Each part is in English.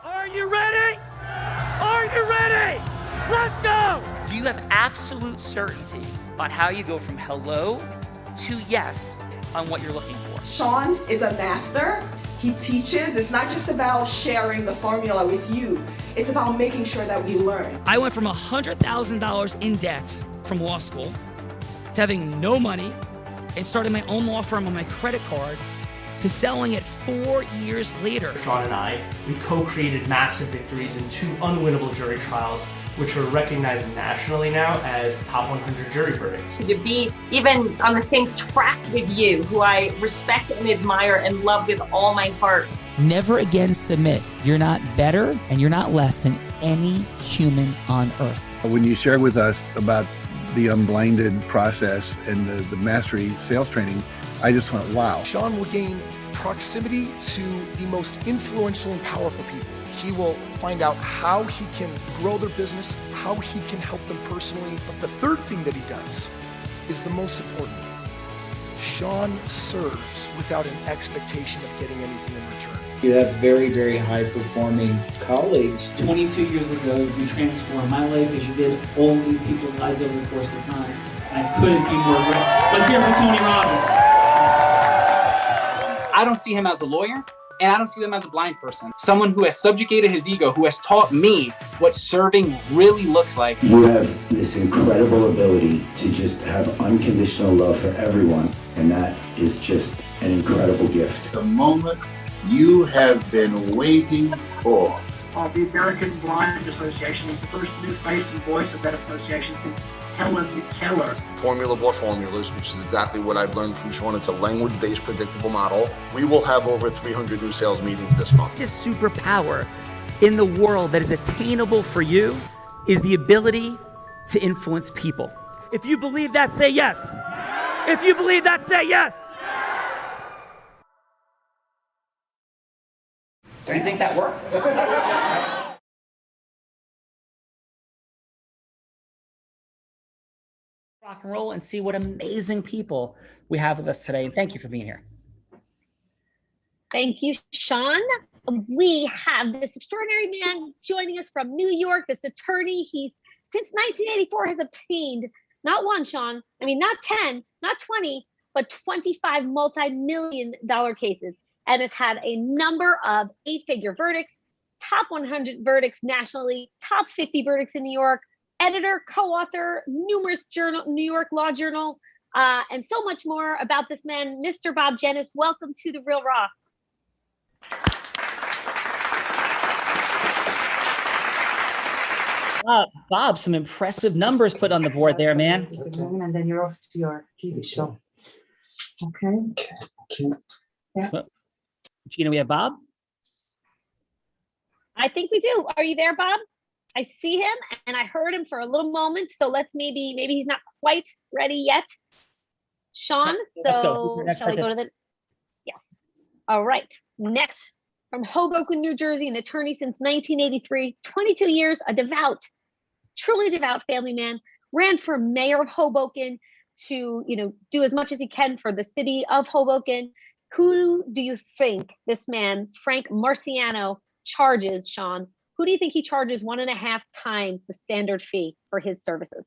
Are you ready? Are you ready? Let's go! Do you have absolute certainty on how you go from hello to yes on what you're looking for? Sean is a master. He teaches. It's not just about sharing the formula with you. It's about making sure that we learn. I went from $100,000 in debt from law school to having no money and starting my own law firm on my credit card to selling it 4 years later. Sean and I, we co-created massive victories in 2 unwinnable jury trials, which are recognized nationally now as top 100 jury verdicts. To be even on the same track with you, who I respect and admire and love with all my heart. Never again submit. You're not better and you're not less than any human on earth. When you shared with us about the Unblinded process and the mastery sales training, I just went, wow. Sean will gain proximity to the most influential and powerful people. He will find out how he can grow their business, how he can help them personally. But the third thing that he does is the most important. Sean serves without an expectation of getting anything in return. You have very, very high-performing colleagues. 22 years ago, you transformed my life as you did all these people's lives over the course of time. And I couldn't be more grateful. Let's hear it for Tony Robbins. I don't see him as a lawyer, and I don't see him as a blind person. Someone who has subjugated his ego, who has taught me what serving really looks like. You have this incredible ability to just have unconditional love for everyone, and that is just an incredible gift. The moment you have been waiting for. The American Blind Association is the first new face and voice of that association since Helen Keller. Formula for formulas, which is exactly what I've learned from Sean. It's a language-based predictable model. We will have over 300 new sales meetings this month. This superpower in the world that is attainable for you is the ability to influence people. If you believe that, say yes. If you believe that, say yes. Do you think that worked? Rock and roll and see what amazing people we have with us today. And thank you for being here. Thank you, Sean. We have this extraordinary man joining us from New York, this attorney. He's since 1984 has obtained not one, Sean, I mean, not 10, not 20, but 25 multi-million-dollar cases, and has had a number of 8-figure verdicts, top 100 verdicts nationally, top 50 verdicts in New York, editor, co-author, numerous New York Law Journal, and so much more about this man, Mr. Bob Jennis. Welcome to The Real Raw. Bob, some impressive numbers put on the board there, man. And then you're off to your TV show. Okay. Yeah. Gina, we have Bob? I think we do. Are you there, Bob? I see him and I heard him for a little moment. So let's maybe he's not quite ready yet. Sean, so shall we go to the, yes. All right. Next, from Hoboken, New Jersey, an attorney since 1983, 22 years, a devout, truly devout family man, ran for mayor of Hoboken to, do as much as he can for the city of Hoboken. Who do you think this man, Frank Marciano, charges, Sean? Who do you think he charges 1.5 times the standard fee for his services?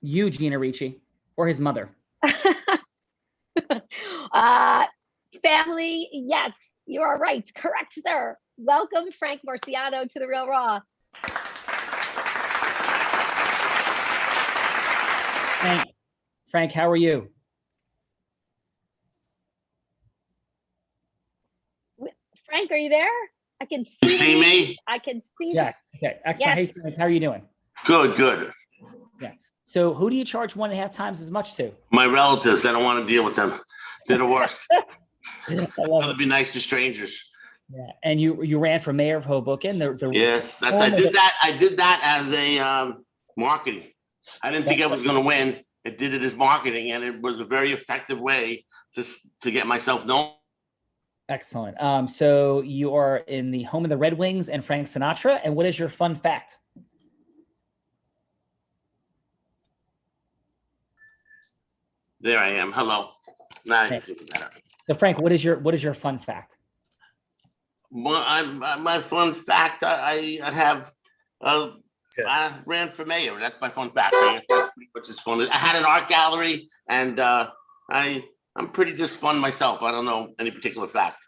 You, Gina Ricci, or his mother? Family, yes, you are right. Correct, sir. Welcome, Frank Marciano, to The Real Raw. Frank, how are you? Frank, are you there? I can see. You see me? I can see. Yes. Okay. Excellent. Yes. Hey, Frank, how are you doing? Good. Yeah. So who do you charge 1.5 times as much to? My relatives. I don't want to deal with them. They're the worst. I love it. Be nice to strangers. Yeah. And you ran for mayor of Hoboken. Yes, I did that as a marketing. I didn't think I was going to win. I did it as marketing, and it was a very effective way to get myself known. Excellent. So you are in the home of the Red Wings and Frank Sinatra. And what is your fun fact? There I am. Hello. Now you can see better. So Frank, what is your fun fact? My fun fact, I have, I ran for mayor. That's my fun fact, which is fun. I had an art gallery, and I'm pretty just fun myself. I don't know any particular fact.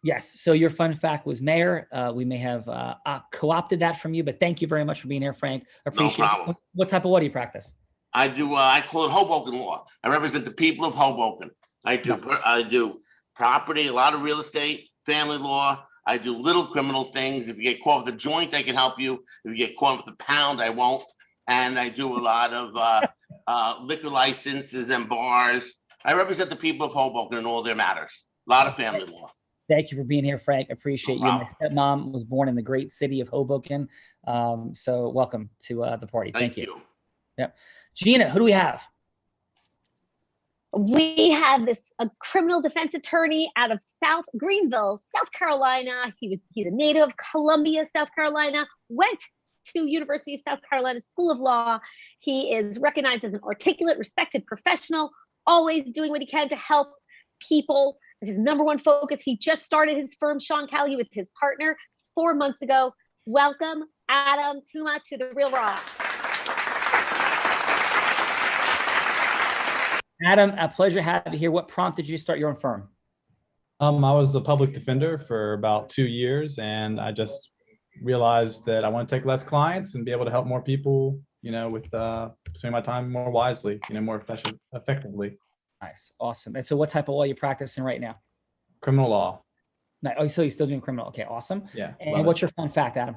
Yes. So your fun fact was mayor. We may have co-opted that from you, but thank you very much for being here, Frank. Appreciate No problem. it. What type of law do you practice? I do. I call it Hoboken law. I represent the people of Hoboken. I do property, a lot of real estate, family law. I do little criminal things. If you get caught with a joint, I can help you. If you get caught with a pound, I won't. And I do a lot of liquor licenses and bars. I represent the people of Hoboken in all their matters. A lot of family law. Thank you for being here, Frank. Appreciate you. My stepmom was born in the great city of Hoboken. So welcome to the party. Thank you. Yep. Gina, who do we have? We have a criminal defense attorney out of South Greenville, South Carolina. He's a native of Columbia, South Carolina, went to University of South Carolina School of Law. He is recognized as an articulate, respected professional, always doing what he can to help people. This is his number one focus. He just started his firm, Sean Callaghan, with his partner 4 months ago. Welcome, Adam Tuma, to The Real Raw. Adam, a pleasure to have you here. What prompted you to start your own firm? I was a public defender for about 2 years, and I just realized that I want to take less clients and be able to help more people, with spending my time more wisely, more effectively. Nice. Awesome. And so what type of law are you practicing right now? Criminal law. Nice. Oh, so you're still doing criminal. Okay, awesome. Yeah. And what's your fun fact, Adam?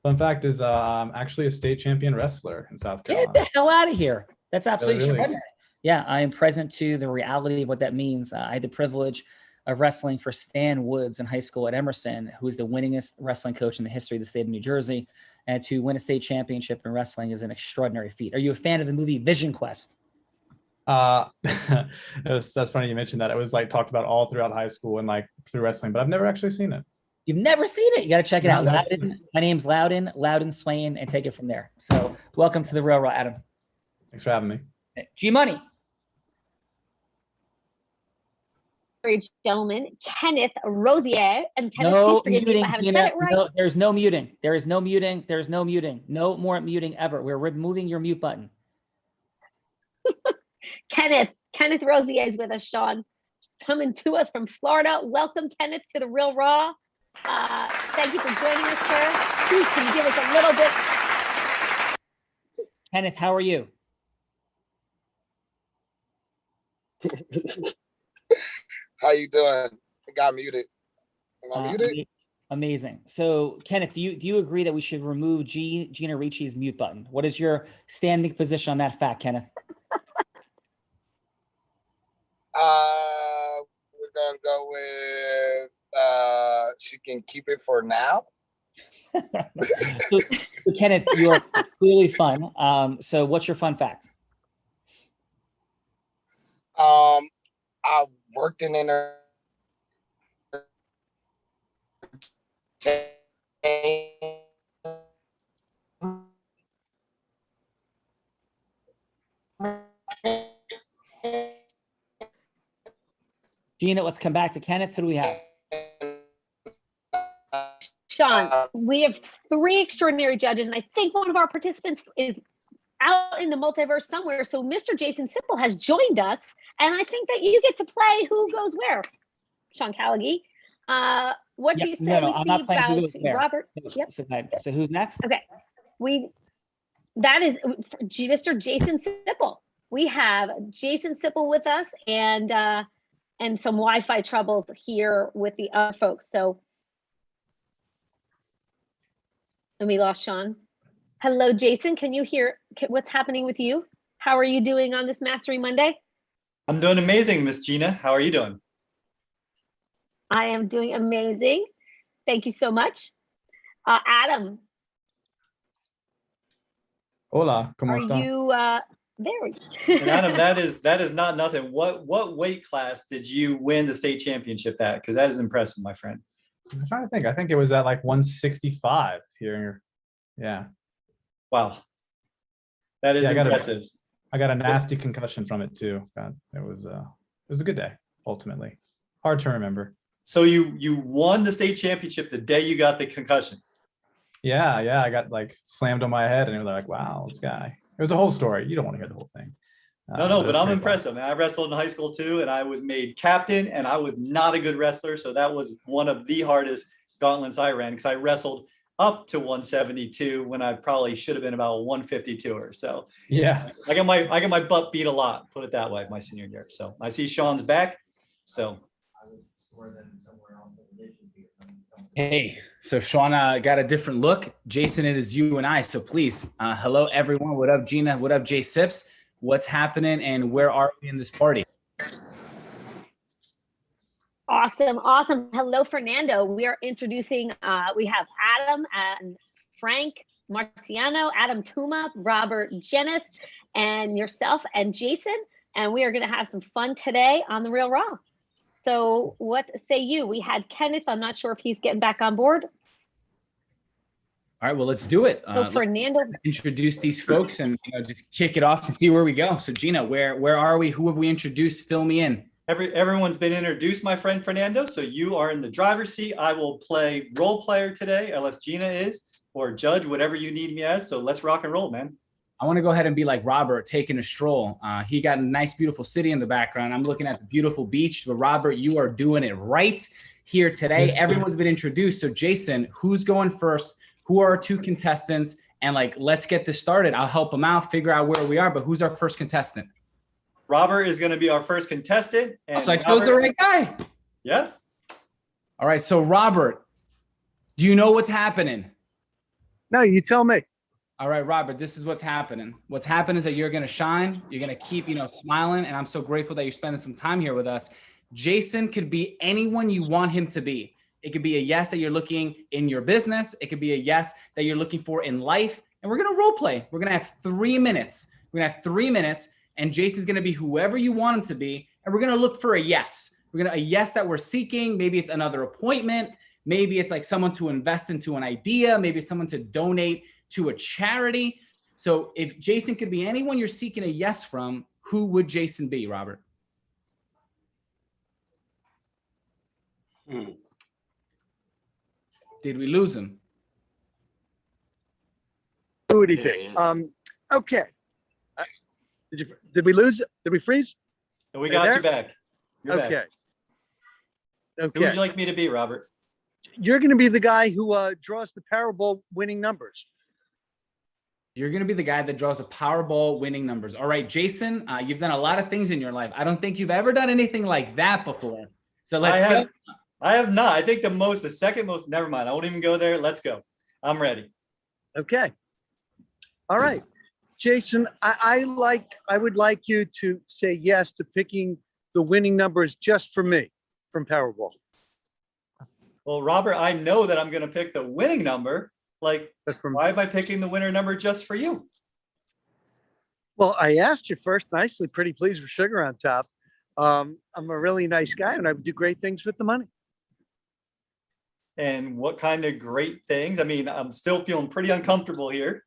Fun fact is I'm actually a state champion wrestler in South Carolina. Get the hell out of here. That's absolutely Really? extraordinary. Yeah, I am present to the reality of what that means. I had the privilege of wrestling for Stan Woods in high school at Emerson, who is the winningest wrestling coach in the history of the state of New Jersey. And to win a state championship in wrestling is an extraordinary feat. Are you a fan of the movie Vision Quest? That's funny you mentioned that. It was talked about all throughout high school and through wrestling, but I've never actually seen it. You've never seen it? You got to check it out. No. My name's Loudon Swain, and take it from there. So welcome to The Real Raw, Adam. Thanks for having me. G-Money. Gentleman, Kenneth Rosier. And Kenneth, No please forgive me if I haven't Gina. said it right. No, there's no muting. There is no muting. There's no muting. No more muting ever. We're removing your mute button. Kenneth Rosier is with us, Sean. Coming to us from Florida. Welcome, Kenneth, to The Real Raw. Thank you for joining us, sir. Please, can you give us a little bit? Kenneth, how are you? How you doing? I got muted. Am I muted? Amazing. So, Kenneth, do you agree that we should remove Gina Ricci's mute button? What is your standing position on that fact, Kenneth? We're gonna go with she can keep it for now. So, Kenneth, you are clearly fun. So what's your fun fact? I've worked in Gina, let's come back to Kenneth. Who do we have? Sean, we have 3 extraordinary judges, and I think one of our participants is out in the multiverse somewhere. So Mr. Jason Simple has joined us, and I think that you get to play who goes where. Sean Callaghan. What do you say I'm not playing who goes where. Robert? Yep. So who's next? Okay. That is Mr. Jason Simple. We have Jason Simple with us, and some Wi-Fi troubles here with the other folks. So, and we lost Sean. Hello, Jason. Can you hear what's happening with you? How are you doing on this Mastery Monday? I'm doing amazing, Miss Gina. How are you doing? I am doing amazing. Thank you so much. Adam. Hola, ¿cómo estás? Are you there? We And Adam, that is not nothing. What weight class did you win the state championship at? Because that is impressive, my friend. I'm trying to think. I think it was at 165 here. Yeah. Wow. That is impressive. I got a nasty concussion from it too. God, it was a good day, ultimately. Hard to remember. So you won the state championship the day you got the concussion. Yeah, I got like slammed on my head, and they were like, "Wow, this guy." It was a whole story. You don't want to hear the whole thing. No, but I'm impressed. I mean, I wrestled in high school too, and I was made captain, and I was not a good wrestler. So that was one of the hardest gauntlets I ran, because I wrestled up to 172 when I probably should have been about 152 or so. Yeah. I got my butt beat a lot, put it that way, my senior year. So I see Sean's back. So Hey, so Sean got a different look. Jason, it is you and I. So please, hello everyone. What up, Gina? What up, Jay Sips? What's happening, and where are we in this party? Awesome. Hello, Fernando. We are introducing, we have Adam and Frank Marciano, Adam Tuma, Robert Jenis, and yourself and Jason. And we are going to have some fun today on The Real Raw. So what say you? We had Kenneth. I'm not sure if he's getting back on board. All right, well, let's do it. So Fernando, introduce these folks and just kick it off and see where we go. So Gina, where are we? Who have we introduced? Fill me in. Everyone's been introduced, my friend Fernando. So you are in the driver's seat. I will play role player today, unless Gina is, or judge, whatever you need me as. So let's rock and roll, man. I want to go ahead and be like Robert, taking a stroll. He got a nice, beautiful city in the background. I'm looking at the beautiful beach. But Robert, you are doing it right here today. Everyone's been introduced. So Jason, who's going first? Who are our two contestants? And let's get this started. I'll help them out, figure out where we are. But who's our first contestant? Robert is going to be our first contestant. And so I chose the right guy. Yes. All right. So Robert, do you know what's happening? No, you tell me. All right, Robert, this is what's happening. What's happening is that you're going to shine. You're going to keep, smiling. And I'm so grateful that you're spending some time here with us. Jason could be anyone you want him to be. It could be a yes that you're looking in your business. It could be a yes that you're looking for in life. And we're going to role play. We're going to have 3 minutes. We're going to have 3 minutes. And Jason's going to be whoever you want him to be. And we're going to look for a yes. A yes that we're seeking. Maybe it's another appointment. Maybe it's like someone to invest into an idea. Maybe it's someone to donate to a charity. So if Jason could be anyone you're seeking a yes from, who would Jason be, Robert? Did we lose him? Who would he be? Okay. Did we lose? Did we freeze? We got you back. You're okay. Back. Okay. Who would you like me to be, Robert? You're going to be the guy who draws the Powerball winning numbers. You're going to be the guy that draws the Powerball winning numbers. All right, Jason, you've done a lot of things in your life. I don't think you've ever done anything like that before. So let's go. I have not. I think the second most, never mind. I won't even go there. Let's go. I'm ready. Okay. All right. Jason, I would like you to say yes to picking the winning numbers just for me from Powerball. Well, Robert, I know that I'm going to pick the winning number. Why am I picking the winner number just for you? Well, I asked you first nicely, pretty pleased with sugar on top. I'm a really nice guy and I would do great things with the money. And what kind of great things? I mean, I'm still feeling pretty uncomfortable here.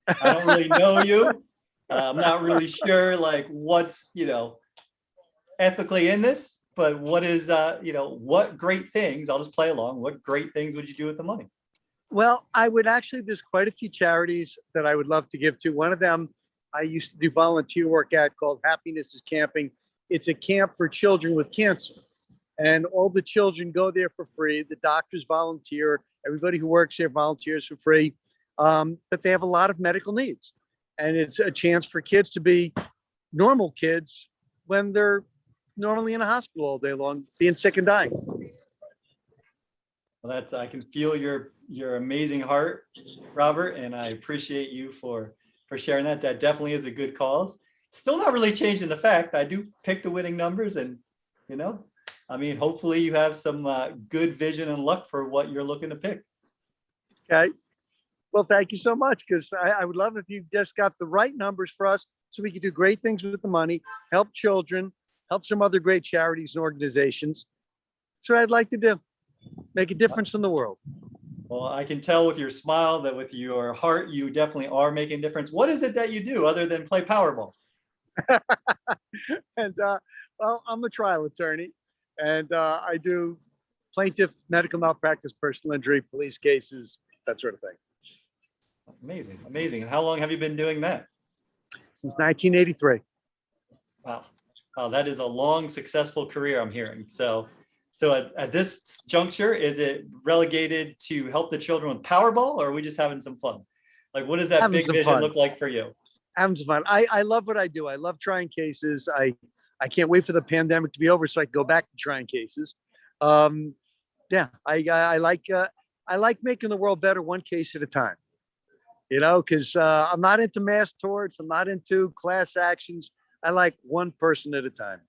I don't really know you. I'm not really sure what's, ethically in this, but what is, what great things, I'll just play along. What great things would you do with the money? Well, there's quite a few charities that I would love to give to. One of them I used to do volunteer work at called Happiness is Camping. It's a camp for children with cancer. And all the children go there for free. The doctors volunteer. Everybody who works there volunteers for free. But they have a lot of medical needs. And it's a chance for kids to be normal kids when they're normally in a hospital all day long, being sick and dying. Well, I can feel your amazing heart, Robert, and I appreciate you for sharing that. That definitely is a good cause. It's still not really changing the fact I do pick the winning numbers, and hopefully you have some good vision and luck for what you're looking to pick. Okay. Well, thank you so much, because I would love if you just got the right numbers for us so we could do great things with the money, help children, help some other great charities and organizations. That's what I'd like to do. Make a difference in the world. Well, I can tell with your smile that with your heart, you definitely are making a difference. What is it that you do other than play Powerball? And well, I'm a trial attorney, and I do plaintiff, medical malpractice, personal injury, police cases, that sort of thing. Amazing, amazing. And how long have you been doing that? Since 1983. Wow. Wow, that is a long, successful career, I'm hearing. So at this juncture, is it relegated to help the children with Powerball, or are we just having some fun? Like, what does that big vision look like for you? Having some fun. I love what I do. I love trying cases. I can't wait for the pandemic to be over so I can go back to trying cases. Yeah, I like making the world better one case at a time. You know, because I'm not into mass torts. I'm not into class actions. I like one person at a time.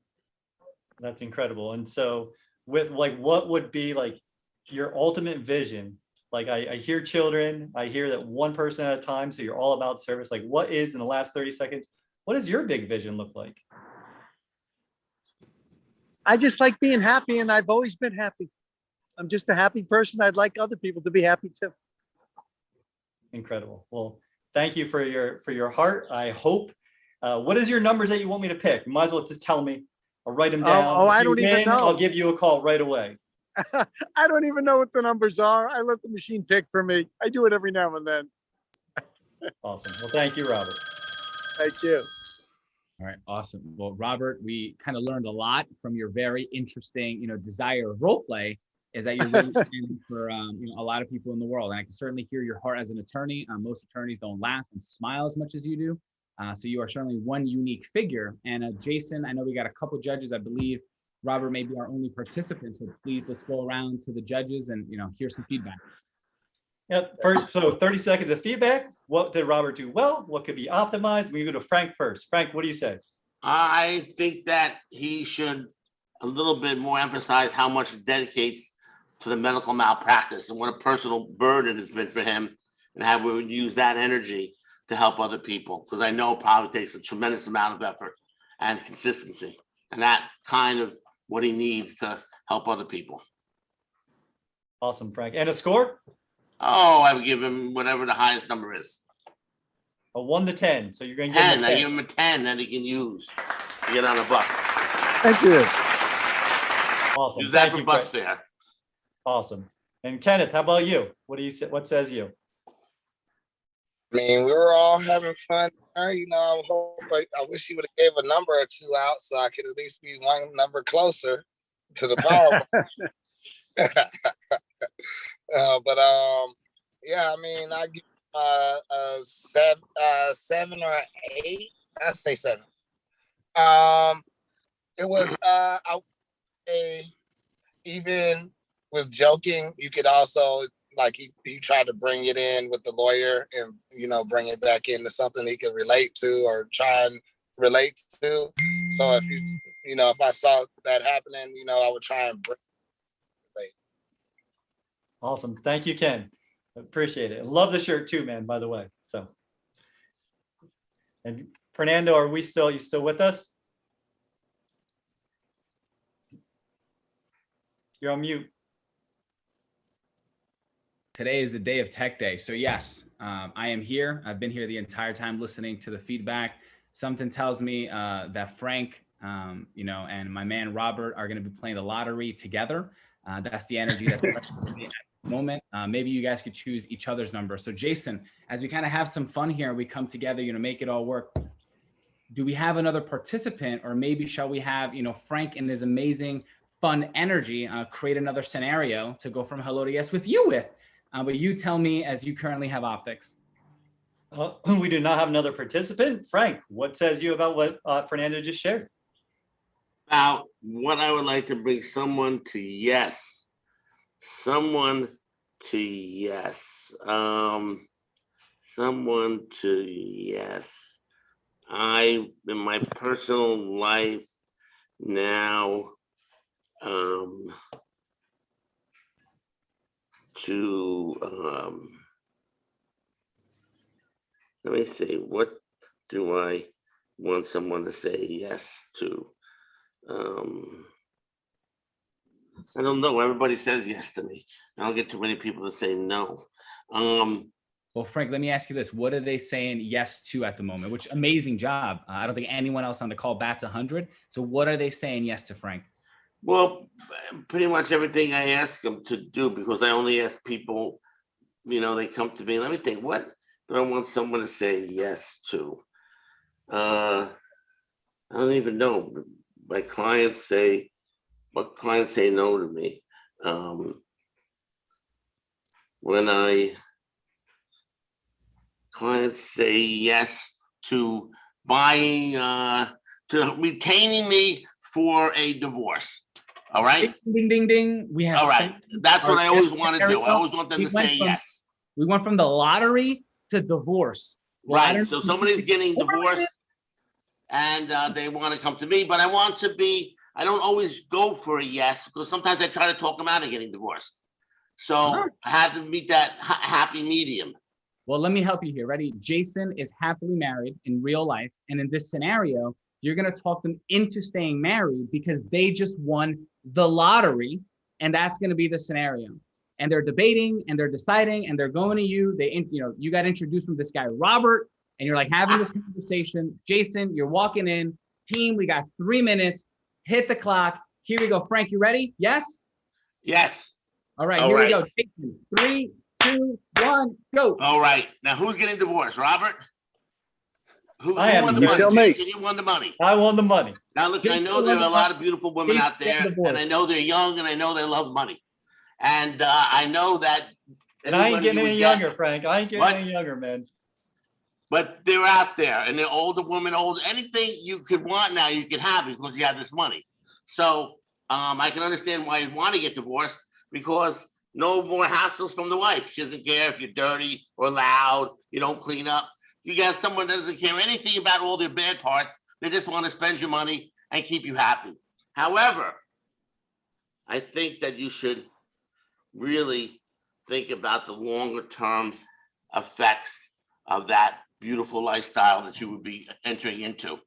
That's incredible. And so with like, what would be like your ultimate vision? Like I hear children, I hear that one person at a time. So you're all about service. Like what is, in the last 30 seconds, what does your big vision look like? I just like being happy, and I've always been happy. I'm just a happy person. I'd like other people to be happy too. Incredible. Well, thank you for your heart. I hope. What is your numbers that you want me to pick? You might as well just tell me. I'll write them down. I don't even know. I'll give you a call right away. I don't even know what the numbers are. I let the machine pick for me. I do it every now and then. Awesome. Well, thank you, Robert. Thank you. All right, awesome. Well, Robert, we kind of learned a lot from your very interesting, desire of role play. Is that you're really standing for a lot of people in the world, and I can certainly hear your heart as an attorney. Most attorneys don't laugh and smile as much as you do, so you are certainly one unique figure. And Jason, I know we got a couple judges. I believe Robert may be our only participant, so please let's go around to the judges and hear some feedback. Yeah. So 30 seconds of feedback. What did Robert do well? What could be optimized? We go to Frank first. Frank, what do you say? I think that he should a little bit more emphasize how much he dedicates to the medical malpractice and what a personal burden it's been for him, and how we would use that energy to help other people. Because I know it probably takes a tremendous amount of effort and consistency, and that kind of what he needs to help other people. Awesome, Frank. And a score? Oh, I would give him whatever the highest number is. A 1 to 10. So you're going to give him a 10. I give him a 10 that he can use to get on a bus. Thank you. Awesome. Use that for bus fare. Awesome. And Kenneth, how about you? What do you say? What says you? I mean, we were all having fun. I wish he would have gave a number or two out so I could at least be one number closer to the power. Yeah, I mean, I give a 7 or 8. I say 7. It was even with joking, you could also he tried to bring it in with the lawyer and bring it back into something he could relate to or try and relate to. So if if I saw that happening, I would try and bring it. Awesome. Thank you, Ken. Appreciate it. Love the shirt too, man, by the way. So, and Fernando, are you still with us? You're on mute. Today is the day of Tech Day. So yes, I am here. I've been here the entire time listening to the feedback. Something tells me that Frank, and my man Robert are going to be playing the lottery together. That's the energy that's present at the moment. Maybe you guys could choose each other's number. So Jason, as we kind of have some fun here, we come together, make it all work. Do we have another participant, or maybe shall we have, Frank and his amazing fun energy create another scenario to go from hello to yes with you with? But you tell me, as you currently have optics. We do not have another participant. Frank, what says you about what Fernando just shared? Now, what I would like to bring someone to yes. Someone to yes. I, in my personal life now, let me see, what do I want someone to say yes to? I don't know. Everybody says yes to me. I don't get too many people to say no. Well, Frank, let me ask you this. What are they saying yes to at the moment? Which amazing job. I don't think anyone else on the call bats 100. So what are they saying yes to, Frank? Well, pretty much everything I ask them to do, because I only ask people, they come to me. Let me think, what do I want someone to say yes to? I don't even know. My clients say, what clients say no to me. When clients say yes to buying, to retaining me for a divorce. All right. Ding, ding, ding. We have. All right. That's what I always want to do. I always want them to say yes. We went from the lottery to divorce. Right. So somebody's getting divorced and they want to come to me, but I don't always go for a yes, because sometimes I try to talk them out of getting divorced. So I had to meet that happy medium. Well, let me help you here. Ready? Jason is happily married in real life. And in this scenario, you're going to talk them into staying married because they just won the lottery. And that's going to be the scenario. And they're debating and they're deciding and they're going to you. You got introduced from this guy, Robert, and you're like having this conversation. Jason, you're walking in. Team, we got 3 minutes. Hit the clock. Here we go. Frank, you ready? Yes? Yes. All right, here we go. Jason, 3, 2, 1, go. All right. Now, who's getting divorced? Robert? Who I won am. the money? Tell me. Jason, you won the money. I won the money. Now, look, I know there are a lot of beautiful women out there, and I know they're young, and I know they love money. And I know that. And I ain't getting any younger, Frank. I ain't getting any younger, man. But they're out there, and they're older women, anything you could want now, you can have because you have this money. So I can understand why you want to get divorced, because no more hassles from the wife. She doesn't care if you're dirty or loud, you don't clean up. You got someone that doesn't care anything about all their bad parts. They just want to spend your money and keep you happy. However, I think that you should really think about the longer term effects of that beautiful lifestyle that you would be entering into.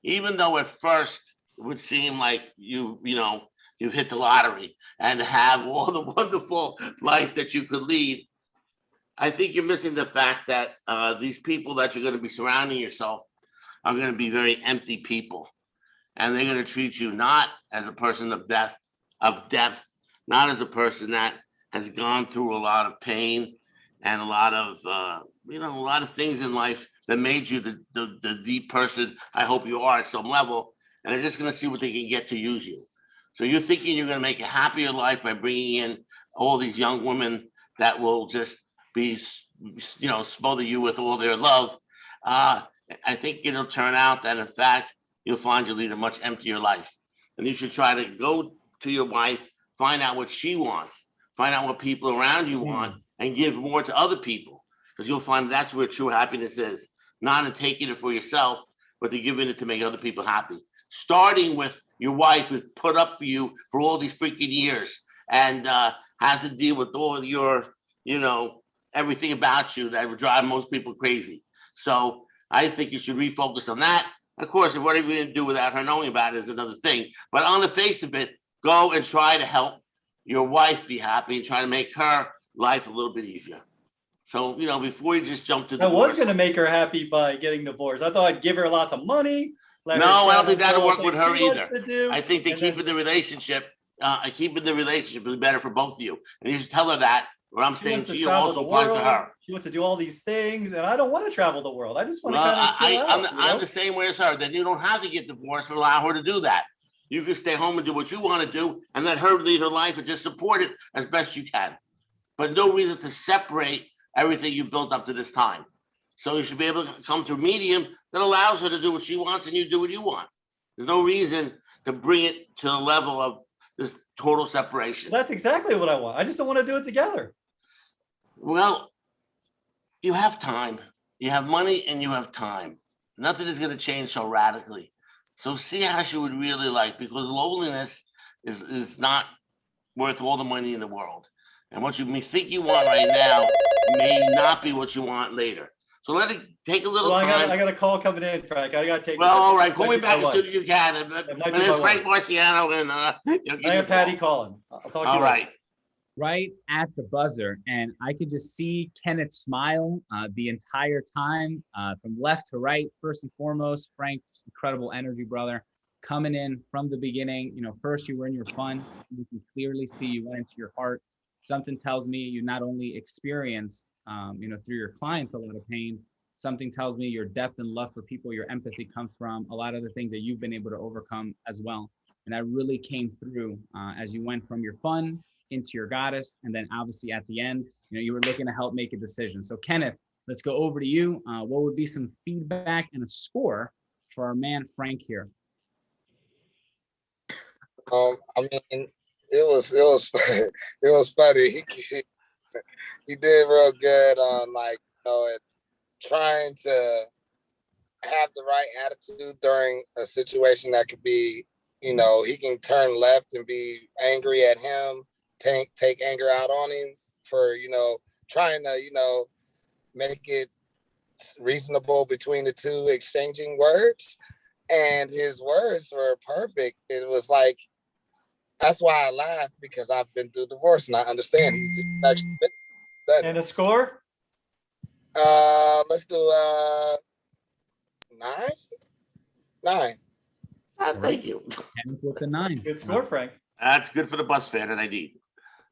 Even though at first it would seem like you've hit the lottery and have all the wonderful life that you could lead, I think you're missing the fact that these people that you're going to be surrounding yourself are going to be very empty people. And they're going to treat you not as a person of depth, not as a person that has gone through a lot of pain and a lot of things in life that made you the deep person I hope you are at some level. And they're just going to see what they can get to use you. So you're thinking you're going to make a happier life by bringing in all these young women that will just be, smother you with all their love. I think it'll turn out that, in fact, you'll find you'll lead a much emptier life. And you should try to go to your wife, find out what she wants, find out what people around you want, and give more to other people. Because you'll find that's where true happiness is. Not in taking it for yourself, but to giving it to make other people happy. Starting with your wife who put up for you for all these freaking years and has to deal with all your, everything about you that would drive most people crazy. So I think you should refocus on that. Of course, if whatever you're going to do without her knowing about it is another thing. But on the face of it, go and try to help your wife be happy and try to make her life a little bit easier. So, before you just jump to divorce. I was going to make her happy by getting divorced. I thought I'd give her lots of money. No, I don't think that'll work with her either. I think that keeping the relationship is better for both of you. And you should tell her that. What I'm saying to you also applies to her. She wants to do all these things, and I don't want to travel the world. I just want to I'm the same way as her. Then you don't have to get divorced and allow her to do that. You can stay home and do what you want to do and let her lead her life and just support it as best you can. But no reason to separate everything you built up to this time. So you should be able to come to a medium that allows her to do what she wants and you do what you want. There's no reason to bring it to the level of this total separation. That's exactly what I want. I just don't want to do it together. Well, you have time. You have money and you have time. Nothing is going to change so radically. So see how she would really like, because loneliness is not worth all the money in the world. And what you may think you want right now may not be what you want later. So let it take a little time. I got a call coming in, Frank. I got to take. Well, all right. Call me back as soon as you can. And it's Frank Marciano and I have Patty calling. I'll talk to you. All right. Right at the buzzer, and I could just see Kenneth smile the entire time, from left to right. First and foremost, Frank's incredible energy, brother. coming in from the beginning. First you were in your fun. You can clearly see you went into your heart. Something tells me you not only experienced, through your clients a lot of pain. Something tells me your depth and love for people, your empathy comes from a lot of the things that you've been able to overcome as well. And that really came through as you went from your fun into your goddess. And then obviously at the end, you were looking to help make a decision. So Kenneth, let's go over to you. What would be some feedback and a score for our man, Frank here? It was it was funny. He did real good on trying to have the right attitude during a situation that could be, he can turn left and be angry at him, take anger out on him for, trying to, make it reasonable between the two exchanging words. And his words were perfect. It was like, that's why I laugh, because I've been through divorce and I understand he's actually been. And a score? Let's do 9. Thank you. And with the 9. Good score, Frank. That's good for the bus fan and I need.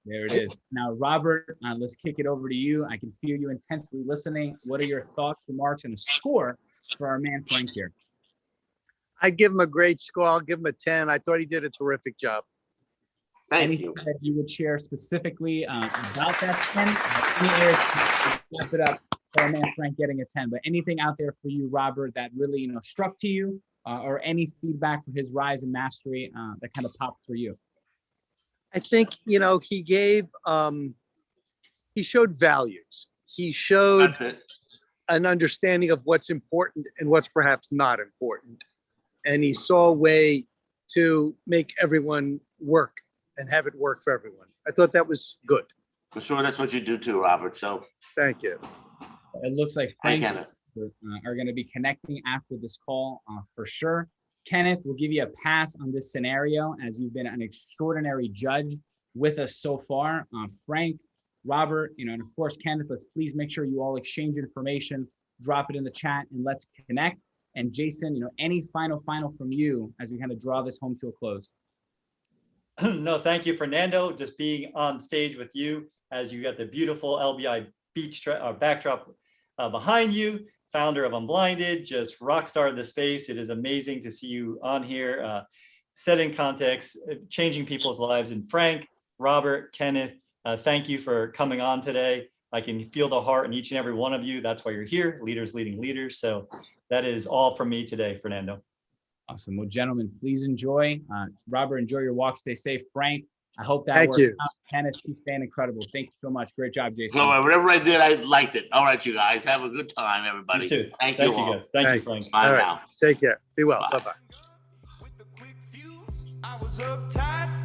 There it is. Now, Robert, let's kick it over to you. I can feel you intensely listening. What are your thoughts, remarks, and a score for our man Frank here? I'd give him a great score. I'll give him a 10. I thought he did a terrific job. Anything that you would share specifically about that 10? Any areas to wrap it up for our man Frank getting a 10, but anything out there for you, Robert, that really struck to you, or any feedback for his rise in mastery that kind of popped for you? I think, he gave, he showed values. He showed an understanding of what's important and what's perhaps not important. And he saw a way to make everyone work and have it work for everyone. I thought that was good. For sure, that's what you do too, Robert. So thank you. It looks like Frank are going to be connecting after this call for sure. Kenneth, we'll give you a pass on this scenario as you've been an extraordinary judge with us so far. Frank, Robert, and of course, Kenneth, let's please make sure you all exchange information, drop it in the chat, and let's connect. And Jason, any final from you as we kind of draw this home to a close? No, thank you, Fernando. Just being on stage with you as you got the beautiful LBI beach backdrop behind you. Founder of Unblinded, just rock star of the space. It is amazing to see you on here, setting context, changing people's lives. And Frank, Robert, Kenneth, thank you for coming on today. I can feel the heart in each and every one of you. That's why you're here, leaders leading leaders. So that is all from me today, Fernando. Awesome. Well, gentlemen, please enjoy. Robert, enjoy your walk. Stay safe. Frank, I hope that Thank works you. out. Kenneth, keep staying incredible. Thank you so much. Great job, Jason. So whatever I did, I liked it. All right, you guys. Have a good time, everybody. You too. Thank you all. Guys. Thank you, Frank. Bye All right. now. Take care. Be well. Bye-bye. I was uptight.